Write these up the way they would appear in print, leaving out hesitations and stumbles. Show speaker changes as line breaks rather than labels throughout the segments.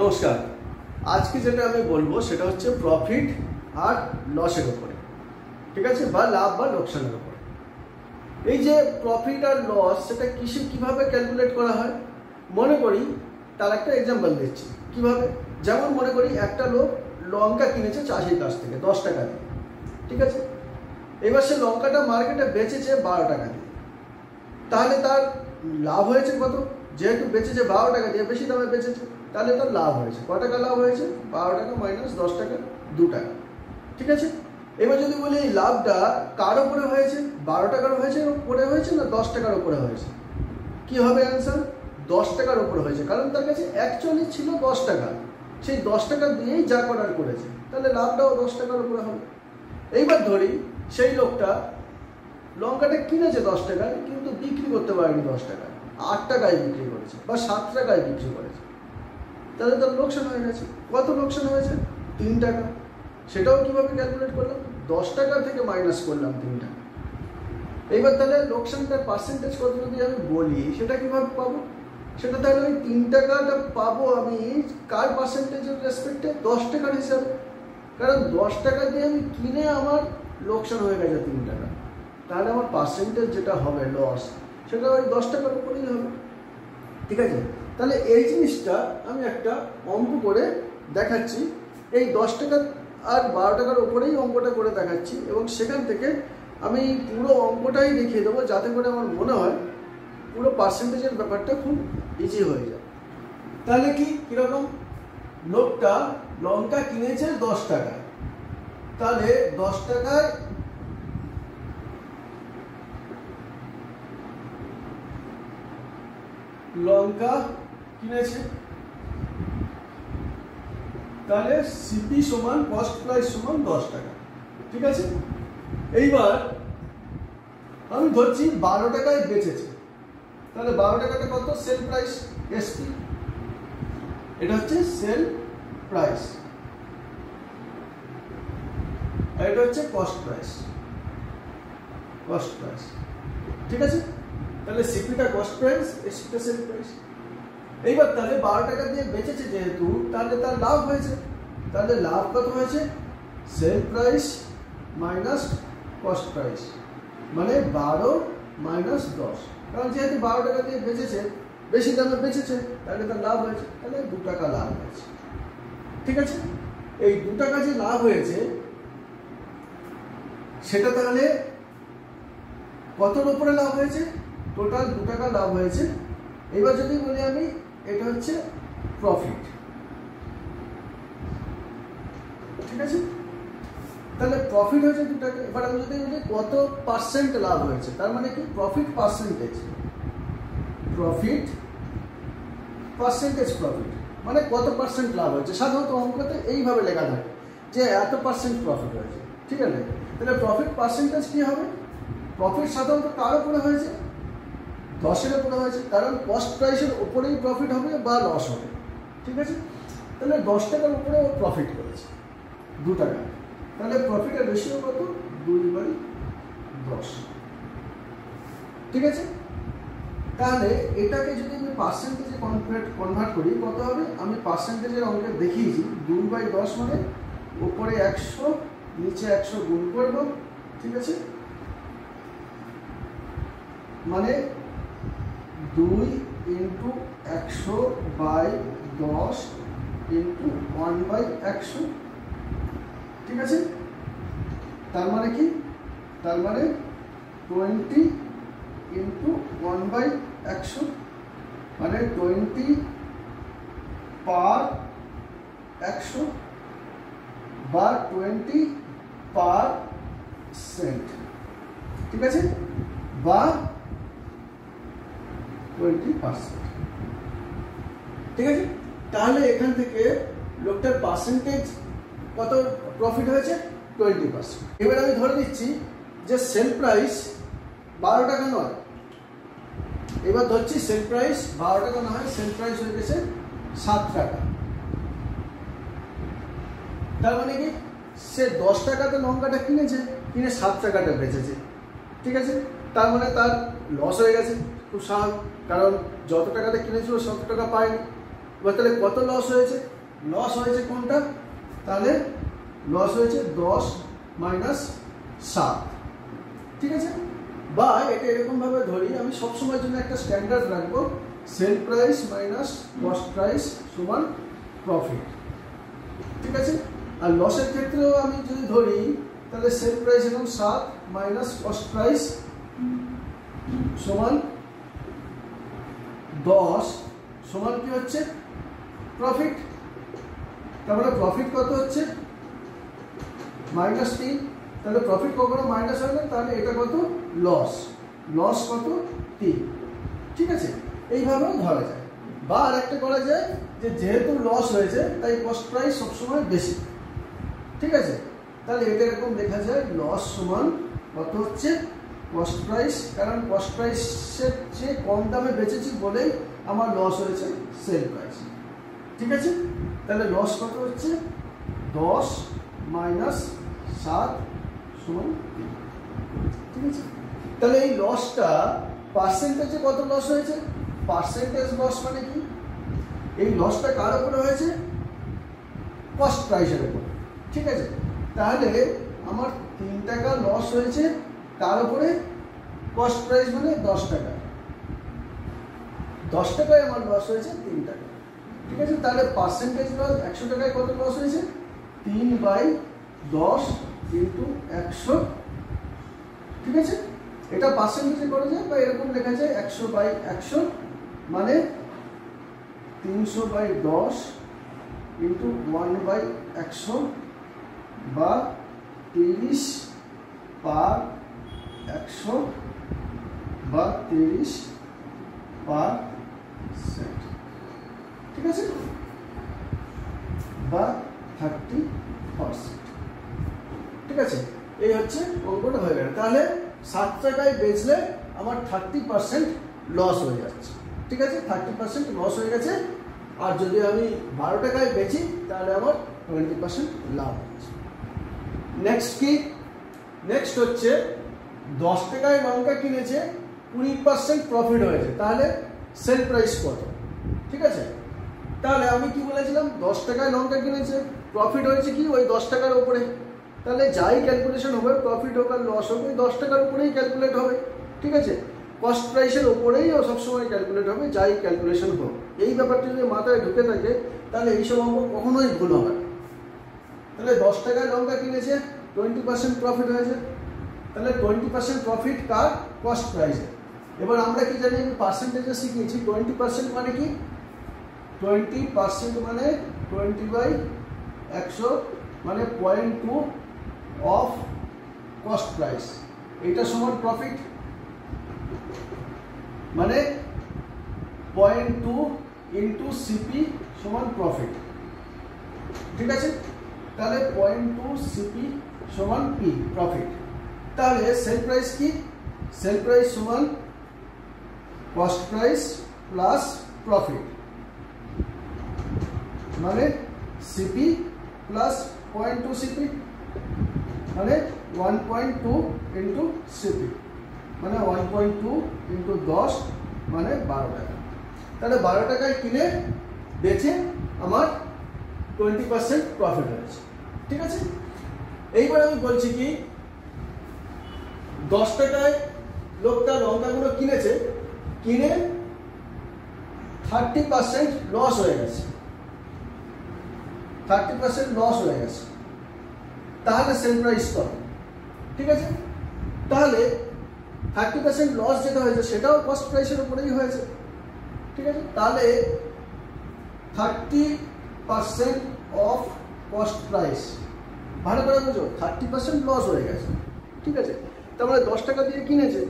নমস্কার। আজকে যেটা আমি বলবো সেটা হচ্ছে প্রফিট আর লসের উপরে, ঠিক আছে, বা লাভ বা লোকসানের উপরে। এই যে প্রফিট আর লস সেটা কিভাবে ক্যালকুলেট করা হয়, মনে করি তার একটা এক্সাম্পল দিচ্ছি। কিভাবে? যেমন মনে করি একটা লোক লঙ্কা কিনেছে চাষির কাছ থেকে 10 টাকা দিয়ে, ঠিক আছে। এবার সে লঙ্কাটা মার্কেটে বেচেছে 12 টাকা দিয়ে, তাহলে তার লাভ হয়েছে কত? যেহেতু বেচেছে 12 টাকা দিয়ে, বেশি দামে বেচেছে, তাহলে তার লাভ হয়েছে কত টাকা? লাভ হয়েছে 12 টাকা মাইনাস 10 টাকা, 2 টাকা, ঠিক আছে। এবার যদি বলি এই লাভটা কার উপরে হয়েছে, 12 টাকার উপরে হয়েছে না 10 টাকার উপরে হয়েছে, কি হবে অ্যান্সার? 10 টাকার উপরে হয়েছে, কারণ তার কাছে অ্যাকচুয়ালি ছিল 10 টাকা, সেই 10 টাকা দিয়েই যা করার করেছে, তাহলে লাভটাও 10 টাকার উপরে হবে। এইবার ধরি সেই লোকটা লঙ্কাটা কিনেছে 10 টাকায়, কিন্তু বিক্রি করতে পারেনি 10 টাকায়, 8 টাকায় বিক্রি করেছে বা 7 টাকায় বিক্রি করেছে, তাহলে তার লোকসান হয়ে গেছে। কত লোকসান হয়েছে? 3 টাকা। সেটাও কিভাবে ক্যালকুলেট করলাম? 10 টাকা থেকে মাইনাস করলাম 3 টাকা। এইবার তাহলে লোকসানটার পার্সেন্টেজ কত যদি আমি বলি, সেটা কিভাবে পাবো? সেটা তাহলে ওই 3 টাকাটা পাবো আমি কার পার্সেন্টেজের রেসপেক্টে? 10 টাকার হিসাবে, কারণ 10 টাকা দিয়ে আমি কিনে আমার লোকসান হয়ে গেছে 3 টাকা, তাহলে আমার পার্সেন্টেজ যেটা হবে লস, সেটা ওই 10 টাকার উপরেই হবে, ঠিক আছে। তাহলে এই জিনিসটা আমি একটা অঙ্ক করে দেখাচ্ছি, এই 10 টাকা আর 12 টাকার উপরেই অঙ্কটা করে দেখাচ্ছি, এবং সেখান থেকে আমি পুরো অঙ্কটাই দেখিয়ে দেবো, যাতে করে আমার মনে হয় পুরো পার্সেন্টেজের ব্যাপারটা খুব ইজি হয়ে যায়। তাহলে কীরকম? লোকটা লঙ্কা কিনেছে 10 টাকায়, তাহলে 10 টাকায় লঙ্কা কিনেছে, তাহলে সিপি সমান কস্ট প্রাইস সমান 10 টাকা, ঠিক আছে। এইবার আমি ধরছি 12 টাকায় বেচেছে, তাহলে 12 টাকাটা কত? সেল প্রাইস, এসপি, এটা হচ্ছে সেল প্রাইস, আর এটা হচ্ছে কস্ট প্রাইস, ঠিক আছে। তাহলে সিপিটা কস্ট প্রাইস, এসপিটা সেল প্রাইস। এইবার তাহলে 12 টাকা দিয়ে বেচেছে যেহেতু, তাহলে তার লাভ হয়েছে, তাহলে লাভ কত হয়েছে? Sell price minus cost price, মানে 12 মাইনাস 10, কারণ যেহেতু 12 টাকা দিয়ে বেচেছে, বেশি দামে বেচেছে, তাহলে তার লাভ হয়েছে, তাহলে 2 টাকা লাভ হয়েছে, ঠিক আছে। এই 2 টাকা যে লাভ হয়েছে সেটা তাহলে কতর উপরে লাভ হয়েছে? টোটাল 2 টাকা লাভ হয়েছে। এবার যদি বলি আমি, এটা হচ্ছে প্রফিট, ঠিক আছে। তাহলে প্রফিট হয়েছে 2 টাকা। এবার আমি যদি বলি কত পার্সেন্ট লাভ হয়েছে, তার মানে কি? প্রফিট পার্সেন্টেজ, প্রফিট মানে কত পার্সেন্ট লাভ হয়েছে। সাধারণত অঙ্কতে এইভাবে লেখা থাকে যে এত পার্সেন্ট প্রফিট হয়েছে, ঠিক আছে। তাহলে প্রফিট পার্সেন্টেজ কি হবে? প্রফিট সাধারণত কার উপরে হয়েছে? 10-এর উপরে হয়েছে, কারণ কস্ট প্রাইসের উপরেই প্রফিট হবে বা লস হবে, ঠিক আছে। তাহলে 10 টাকার উপরে ও প্রফিট করেছে 2 টাকা, তাহলে প্রফিটের রেশিও কত? 2/10, ঠিক আছে। তাহলে এটাকে যদি আমি পার্সেন্টেজে কনভার্ট করি, কত হবে? আমি পার্সেন্টেজের অঙ্কে দেখিয়েছি, 2/10 মানে উপরে 100 নিচে 100 গুণ করব, ঠিক আছে, মানে 2 × 100/10 × 1/100, ঠিক আছে। তার মানে কি? তার মানে 20 × 1/100, মানে 20 পার 100 বা 20%, ঠিক আছে, বা 20%, ঠিক আছে। তাহলে এখান থেকে লোকটার পার্সেন্টেজ কত প্রফিট হয়েছে? 20%। এবার আমি ধরে নিচ্ছি যে সেল প্রাইস 12 টাকা নয়, এবার ধরছি সেল প্রাইস 12 টাকা নয়, সেল প্রাইস হয়ে গেছে 7 টাকা। তার মানে কি? সে 10 টাকাতে লঙ্কাটা কিনেছে, কিনে 7 টাকাটা বেচেছে, ঠিক আছে। তার মানে তার লস হয়ে গেছে, খুব স্বাভাবিক, কারণ যত টাকাতে কিনেছিল তত টাকা পায়নি। এবার তাহলে কত লস হয়েছে? লস হয়েছে কোনটা? তাহলে লস হয়েছে 10 মাইনাস 7, ঠিক আছে? বা এটা এরকমভাবে ধরি, আমি সবসময়ের জন্য একটা স্ট্যান্ডার্ড রাখবো, sell price minus cost price সমান প্রফিট, ঠিক আছে? আর লসের ক্ষেত্রেও আমি যদি ধরি তাহলে সেল প্রাইস এবং 7 মাইনাস কস্ট প্রাইস সমান 10 সমান কি হচ্ছে? প্রফিট। তারপরে প্রফিট কত হচ্ছে? -3। তাহলে প্রফিট কখনো মাইনাস হয় না, তাহলে এটা কত? লস। লস কত? 3, ঠিক আছে? এইভাবেও ধরা যায়। বা আরেকটা করা যায় যে যেহেতু লস হয়েছে তাই কস্ট প্রাইস সবসময় বেশি, ঠিক আছে? তাহলে এটা এরকম লেখা যায়, লস সমান কত হচ্ছে? কস্ট প্রাইস, কারণ কস্ট প্রাইসের চেয়ে কম দামে বেচেছি বলেই আমার লস হয়েছে সেল প্রাইস, ঠিক আছে? তাহলে লস কত হচ্ছে? 10 মাইনাস 7 সমান 3, ঠিক আছে? তাহলে এই লসটা পার্সেন্টেজে কত লস হয়েছে? পার্সেন্টেজ লস মানে কি? এই লসটা কার উপরে হয়েছে? কস্ট প্রাইসের উপর, ঠিক আছে? তাহলে আমার 3 টাকা লস হয়েছে তার উপরে কস্ট প্রাইস মানে 10 টাকা, 10 টাকায় আমার লস হয়েছে 3 টাকা, ঠিক আছে? তাহলে পার্সেন্টেজ লস 100 টাকায় কত লস হয়েছে? 3/10 ইন্টু 100, ঠিক আছে? এটা পার্সেন্টেজে করা যায় বা এরকম লেখা যায় 100/100 মানে 300/10 ইন্টু 1/100 বা 30/100 বা 30%, ঠিক আছে? বা 30%, ঠিক আছে? এই হচ্ছে অঙ্কটা হয়ে গেল। তাহলে 7 টাকায় বেচলে আমার 30% লস হয়ে যাচ্ছে, ঠিক আছে? 30% লস হয়ে গেছে। আর যদি আমি 12 টাকায় বেচি তাহলে আমার 20% লাভ হচ্ছে। নেক্সট কি? নেক্সট হচ্ছে 10 টাকায় লঙ্কা কিনেছে, 20% প্রফিট হয়েছে, তাহলে সেল প্রাইস কত, ঠিক আছে? তাহলে আমি কি বলেছিলাম? 10 টাকায় লঙ্কা কিনেছে, প্রফিট হয়েছে কি ওই 10 টাকার উপরে, তাহলে যাই ক্যালকুলেশন হবে, প্রফিট হোক আর লস হোক, ওই 10 টাকার উপরেই ক্যালকুলেট হবে, ঠিক আছে? কস্ট প্রাইসের উপরেই ও সবসময় ক্যালকুলেট হবে, যাই ক্যালকুলেশন হোক। এই ব্যাপারটা যদি মাথায় ঢুকে থাকে তাহলে এইসব অঙ্ক কখনোই ভুল হবে না। তাহলে 10 টাকায় লঙ্কা কিনেছে, 20% প্রফিট হয়েছে, তাহলে 20% প্রফিট কার? কস্ট প্রাইসে। এবার আমরা কি জানি? আমি পার্সেন্টেজে শিখিয়েছি 20% মানে কি? 20% মানে 20/100 মানে 0.2 অফ কস্ট প্রাইস, এটা সমান প্রফিট, মানে 0.2 ইন্টু সিপি সমান প্রফিট, ঠিক আছে? তাহলে 0.2 সিপি সমান পি, প্রফিট। তাহলে সেল প্রাইস কি? সেল প্রাইস সমান কস্ট প্রাইস প্লাস প্রফিট, মানে সিপি প্লাস 0.2 সিপি মানে 1.2 ইন্টু সিপি মানে 1.2 ইন্টু 10 মানে 12 টাকা। তাহলে 12 টাকায় কিনে বেচে আমার 20% প্রফিট হয়েছে, ঠিক আছে? এইবার আমি বলছি কি, 10 টাকায় লোকটা লঙ্কাগুলো কিনেছে, কিনে 30% লস হয়ে গেছে, 30% লস হয়ে গেছে, তাহলে সেল প্রাইস কত, ঠিক আছে? তাহলে 30% লস যেটা হয়েছে সেটাও কস্ট প্রাইসের উপরেই হয়েছে, ঠিক আছে? তাহলে 30% অফ কস্ট প্রাইস, ভালো করে বুঝো, 30% লস হয়ে গেছে, ঠিক আছে? তারপরে 10 টাকা দিয়ে কিনেছে,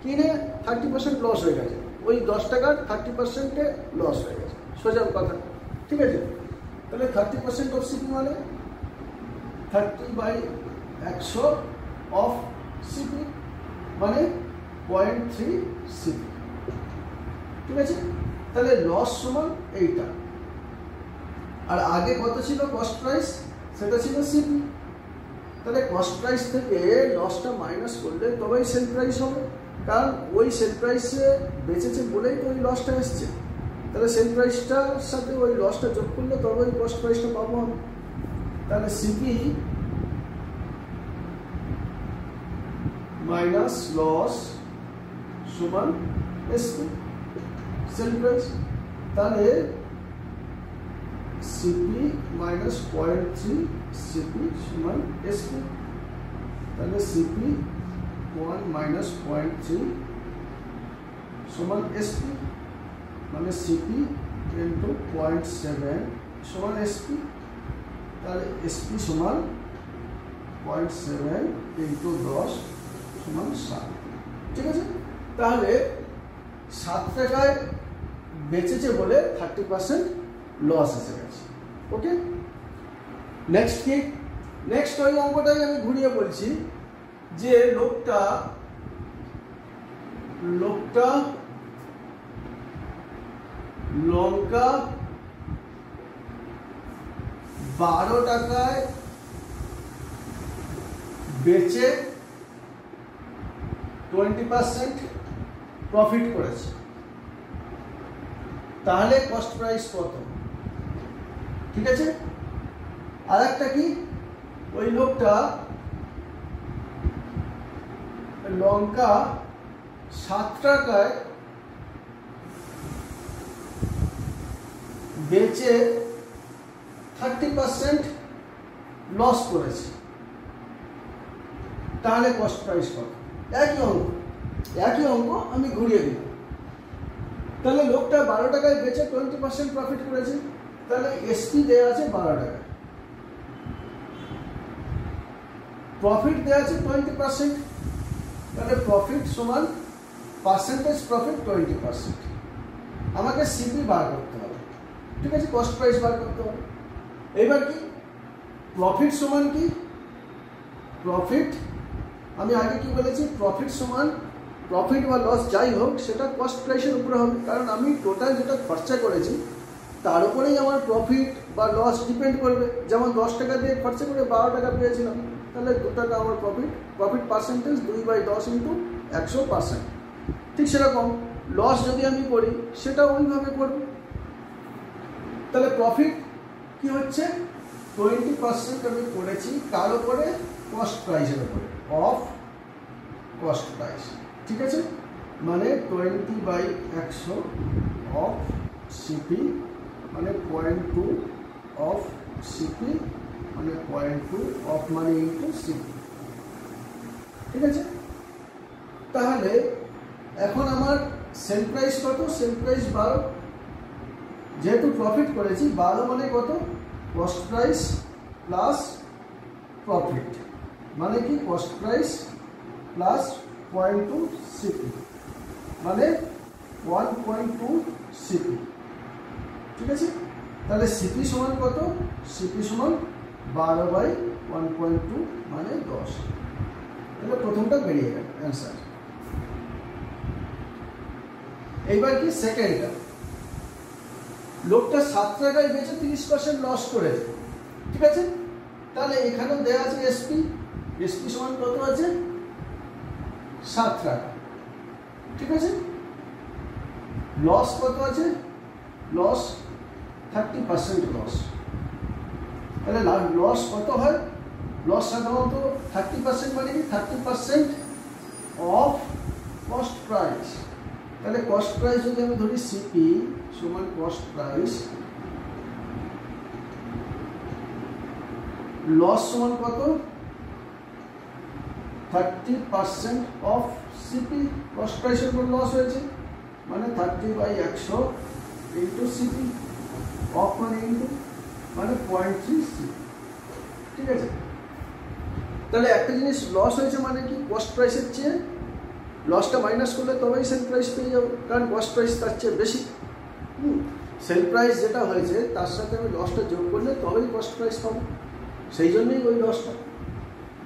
কিনে 30% লস হয়ে গেছে, ওই 10 টাকার 30%-এ লস হয়ে গেছে, সোজা কথা, ঠিক আছে? তাহলে 30% অফ সিপি মানে 30/100 অফ সিপি মানে 0.3 সিপি, ঠিক আছে? তাহলে লস সমান এইটা। আর আগে কত ছিল কস্ট প্রাইস? সেটা ছিল সিপি। তাহলে কস্ট প্রাইস থেকে লসটা মাইনাস করলে তবেই সেল প্রাইস হবে, কারণ ওই সেল প্রাইসে বেচেছে বলেই তো ওই লসটা এসছে, তাহলে সেল প্রাইসটার সাথে ওই লসটা যোগ করলে তবে ওই কস্ট প্রাইসটা পাবো আমি। তাহলে সিপি মাইনাস লস সমান এসপি সেল প্রাইস। তাহলে সিপি মাইনাস 0.3 সিপি সমান এসপি। তাহলে সিপি 1 মাইনাস 0.3 সমান এসপি, মানে সিপি ইন্টু 0.7 সমান এসপি। তাহলে এসপি সমান 0.7 ইন্টু 10 সমান 7। ঠিক আছে, তাহলে 7 টাকায় বেচেছে বলে 30% লস এসে গেছে। ওকে, নেক্সট কি? নেক্সট ওই অঙ্কটাই আমি ঘুরিয়ে বলছি যে লোকটা লঙ্কা 12 টাকায় বেচে 20% প্রফিট করেছে, তাহলে কস্ট প্রাইস কত? ঠিক আছে, আর একটা কি, ওই লোকটা লঙ্কা 7 টাকায় বেচে 30% লস করেছে, তাহলে কস্ট প্রাইস কত? একই অঙ্ক আমি ঘুরিয়ে দিই। তাহলে লোকটা 12 টাকায় বেচে 20% প্রফিট করেছে, তাহলে এসপি দেওয়া আছে 12 টাকা, প্রফিট দেওয়া আছে 20%, তাহলে প্রফিট সমান পার্সেন্টেজ প্রফিট 20%। আমাকে সিপি বার করতে হবে। ঠিক আছে, কস্ট প্রাইস বার করতে হবে। এবার কি প্রফিট সমান কি? প্রফিট আমি আগে কি বলেছি, প্রফিট সমান প্রফিট বা লস যাই হোক সেটা কস্ট প্রাইসের উপরে হবে, কারণ আমি টোটাল যেটা খরচা করেছি তার উপরেই আমার প্রফিট বা লস ডিপেন্ড করবে। যেমন 10 টাকা দিয়ে খরচা করে 12 টাকা পেয়েছিলাম, তাহলে 2 টাকা আমার প্রফিট পার্সেন্টেজ 2/10 ইন্টু 100%। ঠিক সেরকম লস যদি আমি করি সেটা ওইভাবে করব। তাহলে প্রফিট কি হচ্ছে, 20% আমি করেছি কার উপরে? কস্ট প্রাইসের উপরে, অফ কস্ট প্রাইস। ঠিক আছে, মানে 20/100 অফ সিপি, মানে 0.2 অফ সিপি, মানে 0.2 অফ মানে ইন্টু সিপি। ঠিক আছে, তাহলে এখন আমার সেল প্রাইস কত? সেল প্রাইস 12, যেহেতু প্রফিট করেছি 12 মানে কত? কস্ট প্রাইস প্লাস প্রফিট, মানে কি কস্ট প্রাইস প্লাস 0.2 সিপি, মানে 1.2 সিপি। ঠিক আছে, তাহলে সিপি সমান কত? সিপি সমান 12/1.2 মানে 10। তাহলে প্রথমটা বেরিয়ে গেল অ্যান্সার। এইবার কি সেকেন্ডটা, লোকটা 7 টাকায় বেচে 30% লস করেছে। ঠিক আছে, তাহলে এখানেও দেওয়া আছে এসপি, এসপি সমান কত আছে? 7 টাকা। ঠিক আছে, লস কত আছে? Loss 30% loss. তাহলে লস কত হয়? লস সাধারণত 30% মানে কি 30% অফ কস্ট প্রাইস। তাহলে কস্ট প্রাইস যদি আমি ধরি সিপি সমান কস্ট প্রাইস, লস সমান কত? 30% অফ সিপি, কস্ট প্রাইসের উপর লস হয়েছে, মানে 30/100 ইন্টু সিপি, অফ মানে ইন্টু, মানে 0.3 সিপি। ঠিক আছে, তাহলে একটা জিনিস লস হয়েছে মানে কি কস্ট প্রাইসের চেয়ে লসটা মাইনাস করলে তবেই সেল প্রাইস পেয়ে যাবো, কারণ কস্ট প্রাইস তার চেয়ে বেশি। সেল প্রাইস যেটা হয়েছে তার সাথে আমি লসটা যোগ করলে তবেই কস্ট প্রাইস পাবো, সেই জন্যই ওই লসটা।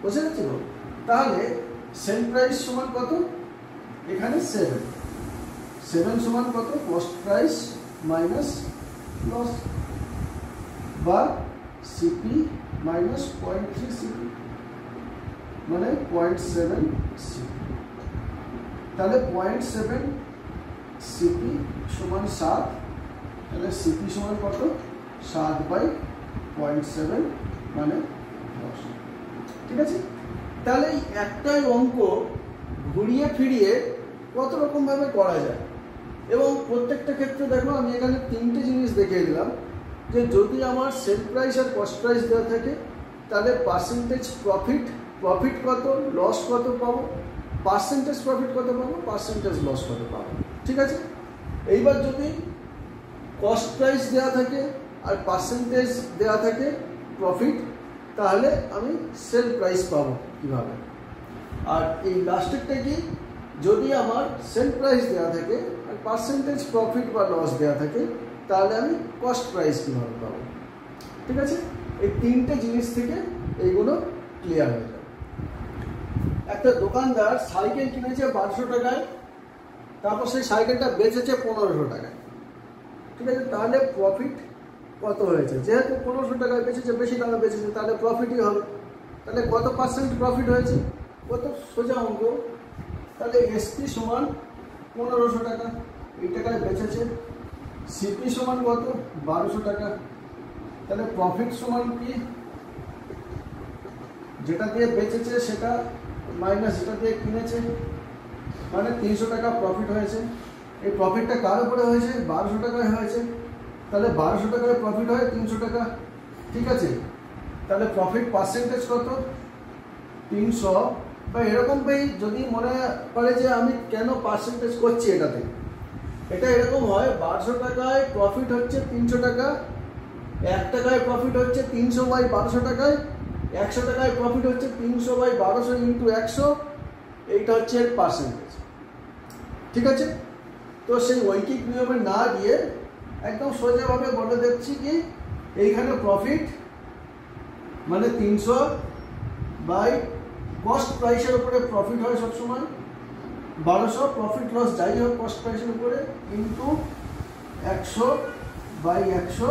বুঝে গেছি? তাহলে সেল প্রাইস সমান কত? এখানে 7 সমান কত? কস্ট প্রাইস মাইনাস লস, বা সিপি মাইনাস 0.3 সিপি, মানে 0.7 সিপি। তাহলে 0.7 সিপি সমান 7, তাহলে সিপি সমান কত 7/0.7 মানে 10। ঠিক আছে, তাহলে এই একটাই অঙ্ক ঘুরিয়ে ফিরিয়ে কত রকম ভাবে করা যায় এবং প্রত্যেকটা ক্ষেত্রে দেখো আমি এখানে তিনটে জিনিস দেখিয়ে দিলাম যে যদি আমার সেল প্রাইস আর কস্ট প্রাইস দেওয়া থাকে তাহলে পার্সেন্টেজ প্রফিট কত, লস কত পাবো, পার্সেন্টেজ প্রফিট কত পাবো, পার্সেন্টেজ লস কত পাবো। ঠিক আছে, এইবার যদি কস্ট প্রাইস দেওয়া থাকে আর পার্সেন্টেজ দেওয়া থাকে প্রফিট, তাহলে আমি সেল প্রাইস পাবো কিভাবে। আর এই লাস্টেরটা কি, যদি আমার সেল প্রাইস দেওয়া থাকে আর পার্সেন্টেজ প্রফিট বা লস দেওয়া থাকে তাহলে আমি কস্ট প্রাইস কীভাবে পাবো। ঠিক আছে, এই তিনটে জিনিস থেকে এইগুলো ক্লিয়ার হয়ে যাবে। একটা দোকানদার সাইকেল কিনেছে 1200 টাকায়, তারপর সেই সাইকেলটা বেচেছে 1500 টাকায়। ঠিক আছে, তাহলে প্রফিট কত হয়েছে, যেহেতু 1500 টাকায় বেচেছে, বেশি টাকা বেচেছে, তাহলে প্রফিটই হবে। তাহলে কত পার্সেন্ট প্রফিট হয়েছে, কত সোজা অঙ্ক। তাহলে এসপি সমান 1500 টাকা, এই টাকায় বেচেছে। সিপি সমান কত 1200 টাকা। তাহলে প্রফিট সমান কি, যেটা দিয়ে বেচেছে সেটা মাইনাস যেটা দিয়ে কিনেছে, মানে 300 টাকা প্রফিট হয়েছে। এই প্রফিটটা কার উপরে হয়েছে, 1200 টাকায় হয়েছে। তাহলে 1200 টাকায় প্রফিট হয় 300 টাকা। ঠিক আছে, তাহলে প্রফিট পার্সেন্টেজ কত 300। বা এরকম ভাই যদি মনে পড়ে যে আমি কেন পার্সেন্টেজ করছি এটাতে, এটা এরকম হয় 1200 টাকায় প্রফিট হচ্ছে 300 টাকা, 1 টাকায় প্রফিট হচ্ছে 300/1200 টাকায়, 100 টাকায় প্রফিট হচ্ছে 300/1200 ইন্টু 100, এইটা হচ্ছে এর পার্সেন্টেজ। ঠিক আছে, তো সেই ঐকিক নিয়মে না দিয়ে একদম সোজাভাবে বলে দিচ্ছি কি এইখানে প্রফিট মানে 300 বাই কস্ট প্রাইসের উপরে প্রফিট হয় সবসময় 1200, প্রফিট লস যাই হোক কস্ট প্রাইসের উপরে, ইন্টু 100/100।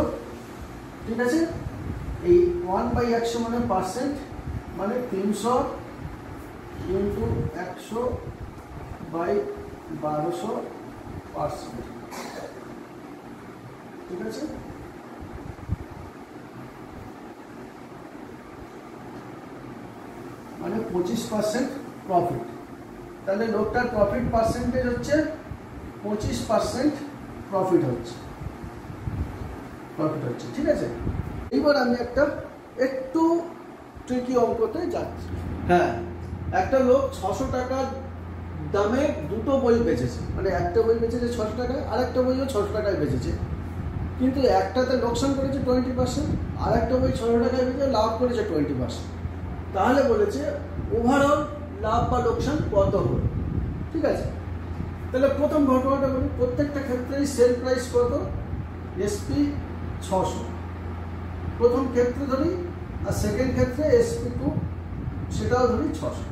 ঠিক আছে, এই 1/100 মানে পার্সেন্ট, মানে 300 ইন্টু 100/1200%। ঠিক আছে, মানে 25% প্রফিট। তাহলে লোকটার প্রফিট পার্সেন্টেজ হচ্ছে 25% প্রফিট হচ্ছে। ঠিক আছে, এইবার আমি একটা একটু ট্রিকি অঙ্কতে যাচ্ছি। হ্যাঁ, একটা লোক 600 টাকার দামে দুটো বই বেচেছে, মানে একটা বই বেচেছে 600 টাকায়, আর একটা বইও 600 টাকায় বেচেছে, কিন্তু একটাতে লোকসান করেছে 20%, আর একটা বই 600 টাকায় বেচে লাভ করেছে 20%। তাহলে বলেছে ওভারঅল লাভ বা লোকসান কত হলো। ঠিক আছে, তাহলে প্রথম ঘটনাটা বলি, প্রত্যেকটা ক্ষেত্রেই সেল প্রাইস কত, এসপি 600 প্রথম ক্ষেত্রে ধরি, আর সেকেন্ড ক্ষেত্রে SP2 সেটাও ধরি 600।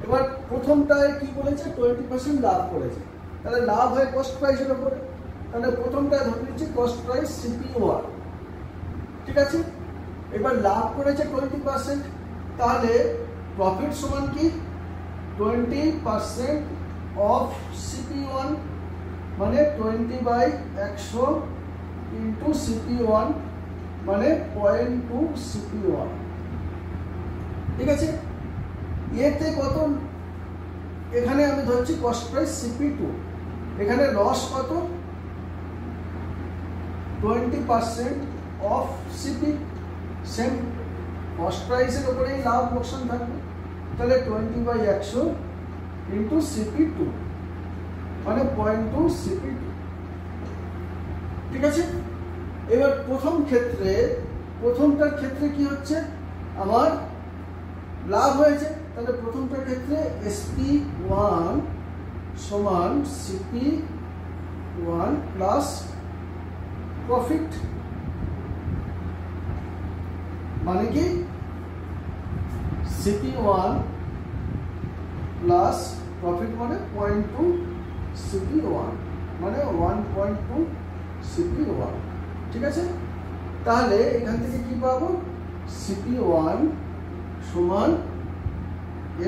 এবার প্রথমটায় কি বলেছে 20% লাভ করেছে, তাহলে লাভ হয় কস্ট প্রাইসের উপরে, তাহলে প্রথমটায় ধরে নিচ্ছি কস্ট প্রাইস CP1। ঠিক আছে, এবার লাভ করেছে 20%, তাহলে প্রফিট সমান কি 20% অফ CP1 মানে 20/100 ইন্টু CP1 মানে 0.2 CP1। ঠিক আছে, এতে কত, এখানে আমি ধরছি কস্ট প্রাইস CP2, এখানে লস কত 20% অফ CP, সেম কস্ট প্রাইসের উপরেই লাভ লোকসান থাকবে। তাহলে 20/100 ইন্টু CP2 মানে 0.2 CP2। ঠিক আছে, এবার প্রথমটার ক্ষেত্রে কি হচ্ছে, আমার লাভ হয়েছে, তাহলে প্রথমটার ক্ষেত্রে SP1 সমান CP1 প্লাস প্রফিট, মানে কি CP1 প্লাস প্রফিট মানে 0.2 CP1 মানে 1.2 CP1। ঠিক আছে, তাহলে এখান থেকে কি পাবো, CP1 সমান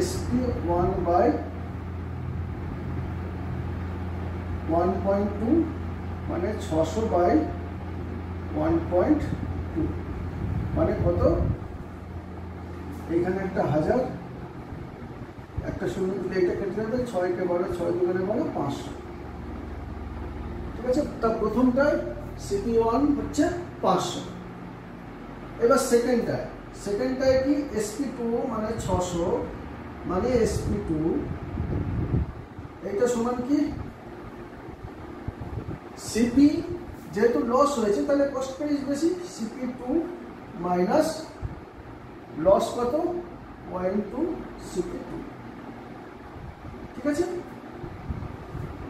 SP1/1.2 মানে 600/1.2 মানে কত? এইখানে একটা 1000, একটা শূন্য দিলে এটা কেটে যাবে, 6 কে 12, 6 দুগুণে 12, 500। ঠিক আছে, তা প্রথমটায় CP1 হচ্ছে 500। এবার সেকেন্ডটায় কি SP2 মানে 600 মানে SP2 এইটা সমান কি CP, যেহেতু লস হয়েছে তাহলে কস্ট প্রাইস বেশি, CP2 মাইনাস লস কত 0.2 CP2। ঠিক আছে,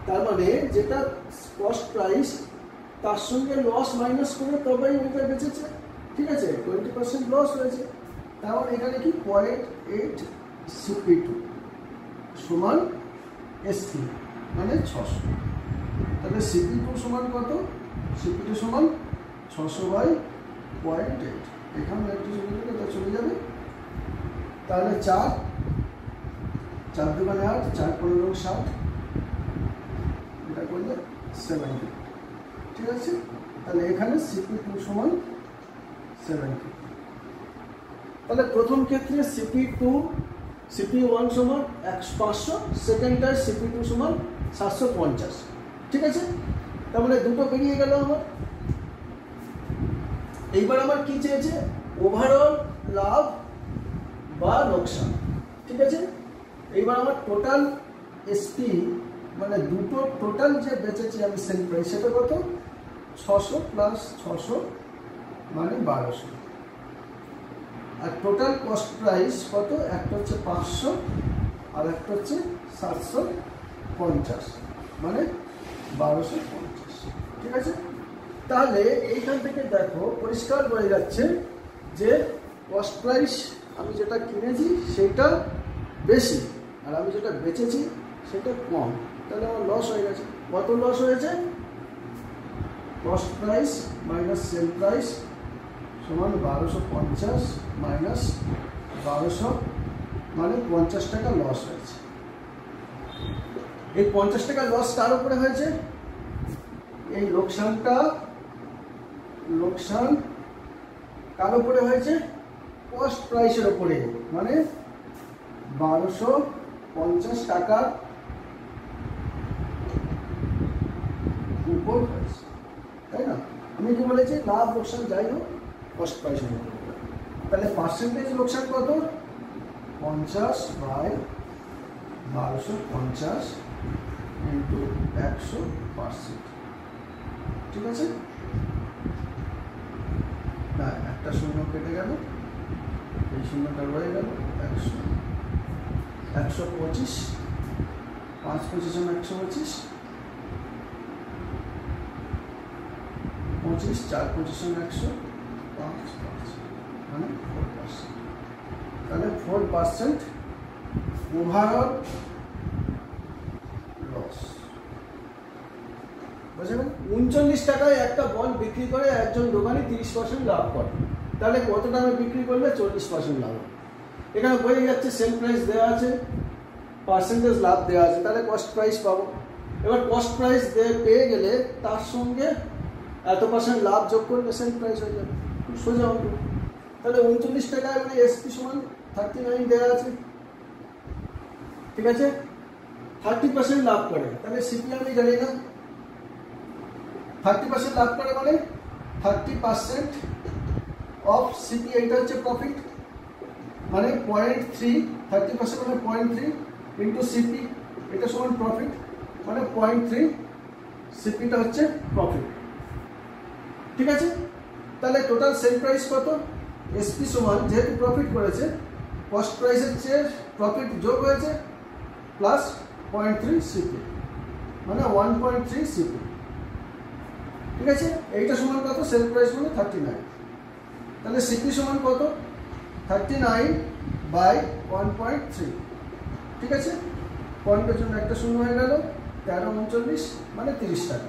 তার মানে যেটা কস্ট প্রাইস তার সঙ্গে লস মাইনাস করে তবেই ওইটা বেঁচেছে। ঠিক আছে, 20% লস হয়েছে, তাহলে এখানে কি 0.8 CP2 সমান SP মানে 600। তাহলে CP2 সমান কত? CP2 সমান 600/0.8। এখানে একটু চলে যাবে, তাহলে 4 দুগুণে 8, 4 15 60, এটা করলে 70। ঠিক আছে, তাহলে এখানে CP2 সমান 70। তাহলে প্রথম ক্ষেত্রে CP1 সমান 500, সেকেন্ডটায় CP2 সমান 750। ঠিক আছে, তার মানে দুটো বেরিয়ে গেল আমার। এইবার আমার কি চেয়েছে? ওভারঅল লাভ বা লোকসান। ঠিক আছে, এইবার আমার টোটাল SP মানে দুটো টোটাল যে বেচেছি আমি সেল প্রাইস সেটা কত? 600 প্লাস 600 মানে 1200। আর টোটাল কস্ট প্রাইস কত? একটা হচ্ছে 500 আর একটা হচ্ছে 750 মানে 1250। ঠিক আছে, তাহলে এইখান থেকে দেখো পরিষ্কার বোঝা যাচ্ছে যে কস্ট প্রাইস আমি যেটা কিনেছি সেটা বেশি আর আমি যেটা বেচেছি সেটা কম, তাহলে আমার লস হয়ে গেছে। কত লস হয়েছে? Cost price minus sell price সমান 1250 মাইনাস 1200 মানে 50 টাকা লস হয়েছে। এই 50 টাকা লস কার উপরে হয়েছে? এই লোকসান কার উপরে হয়েছে? কস্ট প্রাইসের উপরে, মানে 1250 টাকার উপর হয়েছে, তাই না? আমি কি বলেছি? লাভ লোকসান যাই হোক কস্ট প্রাইসের উপর। তাহলে পার্সেন্টেজ লোকসান কত? 50/1250 ইন্টু 100%। ঠিক আছে, না একটা শূন্য কেটে গেল, এই শূন্যটা রয়ে গেল 100, 125, 5 25 125, 25 4 25 100, 5 5 মানে 4%। তাহলে 4% ওভারঅল লস। বুঝলেন? 39 টাকায় একটা বল বিক্রি করে একজন দোকানি 30% লাভ করে, তাহলে কত টাকা বিক্রি করলে 40% লাভ হবে। এখানে বোঝা যাচ্ছে সেল প্রাইস দেওয়া আছে, পার্সেন্টেজ লাভ দেওয়া আছে, তাহলে কস্ট প্রাইস পাবো। এবার কস্ট প্রাইস পেয়ে গেলে তার সঙ্গে এত % লাভ যোগ করলে সেল প্রাইস হয়ে যাবে, খুব সোজা হবে। তাহলে 39 টাকায় মানে SP সমান 39 দেওয়া আছে। ঠিক আছে, 30% লাভ করে, তাহলে CP আমি জানি না। 30% লাভ করে মানে 30% অফ CP, এইটা হচ্ছে প্রফিট, মানে 0.3, 30% মানে 0.3 ইন্টু CP, এটা সমান প্রফিট, মানে 0.3 CPটা হচ্ছে প্রফিট। ঠিক আছে, তাহলে টোটাল সেল প্রাইস কত? SP সমান, যেহেতু প্রফিট করেছে কস্ট প্রাইসের চেয়ে প্রফিট যোগ হয়েছে প্লাস 0.3 CP মানে 1.3 CP। ঠিক আছে, এইটা সমান কত? সেল প্রাইস মানে 39, তাহলে CP সমান কত? 39/1.3। ঠিক আছে, পয়েন্টের জন্য একটা শূন্য হয়ে গেল, 13 39 মানে 30 টাকা।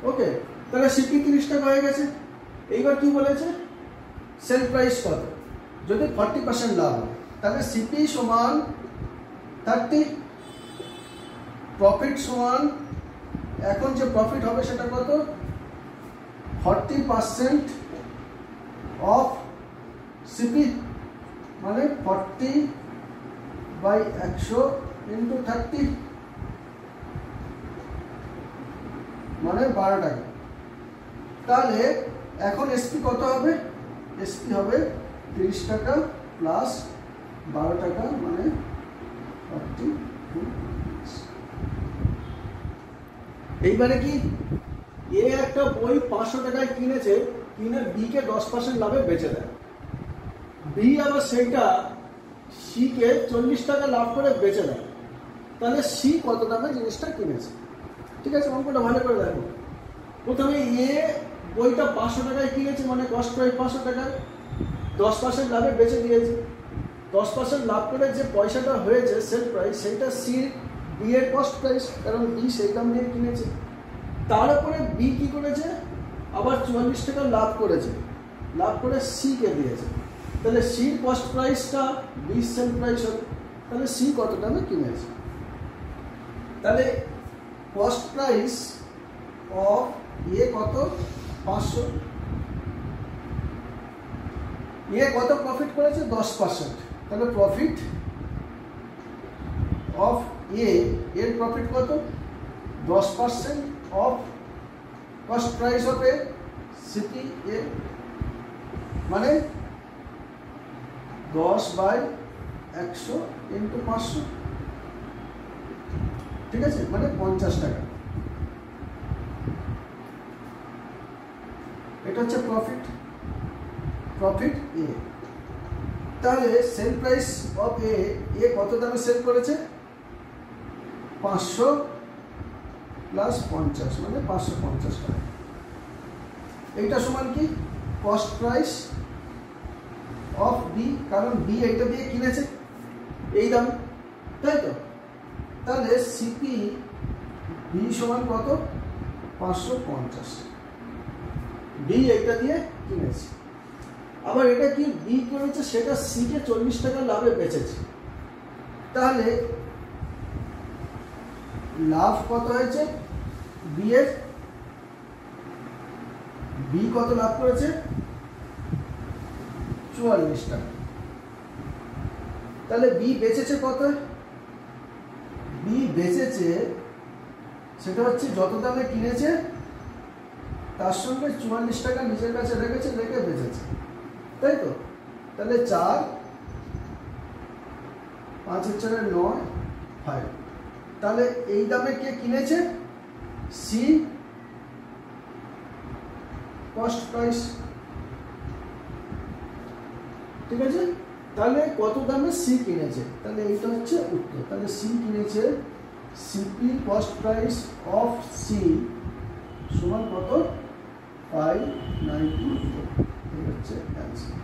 ওকে, তাহলে CP 30 টাকা হয়ে গেছে। এইবার কি বলেছে? সেল প্রাইস কত? যদি 40% লাভ হয় তাহলে CP সমান 30 প্রফিট সমান এখন যে প্রফিট হবে সেটা কত 40% অফ সিপি মানে 40/100 ইন্টু 30 মানে 12 টাকা। তাহলে এখন এসপি কত হবে এসপি হবে 30 টাকা প্লাস 12 টাকা মানে 40। এইবারে কি এ একটা বই 500 টাকায় কিনেছে কিনে বি কে 10% লাভে বেচে দেয় বি আবার সেইটা সি কে 40 টাকা লাভ করে বেচে দেয় তাহলে সি কত দামে জিনিসটা কিনেছে ঠিক আছে অঙ্কটা ভালো করে দেখো প্রথমে এ বইটা 500 টাকায় কিনেছে মানে কস্ট প্রাইস 500 টাকায় 10% লাভে বেচে দিয়েছে 10% লাভ করে যে পয়সাটা হয়েছে সেল প্রাইস সেইটা সি বি এর কস্ট প্রাইস কারণ বি সেই দাম দিয়ে কিনেছে তার উপরে বি কি করেছে আবার 44 টাকা লাভ করেছে লাভ করে সি কে দিয়েছে তাহলে সি কস্ট প্রাইসটা বি সেল প্রাইস হবে তাহলে সি কত দামে কিনেছে তাহলে কস্ট প্রাইস অফ এ কত 500 এ কত প্রফিট করেছে 10% তাহলে প্রফিট অফ এ এর প্রফিট কত 10% অফ কস্ট প্রাইস অফ এ সিপি এ মানে 10/100 ইন্টু 500 ঠিক আছে মানে 50 টাকা এটা হচ্ছে প্রফিট এ তাহলে সেল প্রাইস অফ এ কত দামে সেল করেছে 500 প্লাস 50 মানে 550 টাকা এইটা সমান কি কস্ট প্রাইস অফ বি কারণ বি এইটা দিয়ে কিনেছে এই দাম তাই তো তাহলে সিপি বি সমান কত 550 বি এইটা দিয়ে কিনেছে আবার এটা কি বি করেছে সেটা সি কে 40 টাকা লাভে বেচেছে তাহলে লাভ কত হয়েছে বি এর বি কত লাভ করেছে 44 টাকা তাহলে বি বেচেছে কত বি বেচেছে সেটা হচ্ছে যত দামে কিনেছে তার সঙ্গে 44 টাকা নিজের কাছে রেখেছে রেখে বেচেছে তাই তো তাহলে 4 5 4 9 5 তাহলে এই দামে কে কিনেছে সি কস্ট প্রাইস ঠিক আছে তাহলে কত দামে সি কিনেছে তাহলে এইটা হচ্ছে উত্তর তাহলে সি কিনেছে CP cost price of C সমান কত 594 এই হচ্ছে অ্যান্সার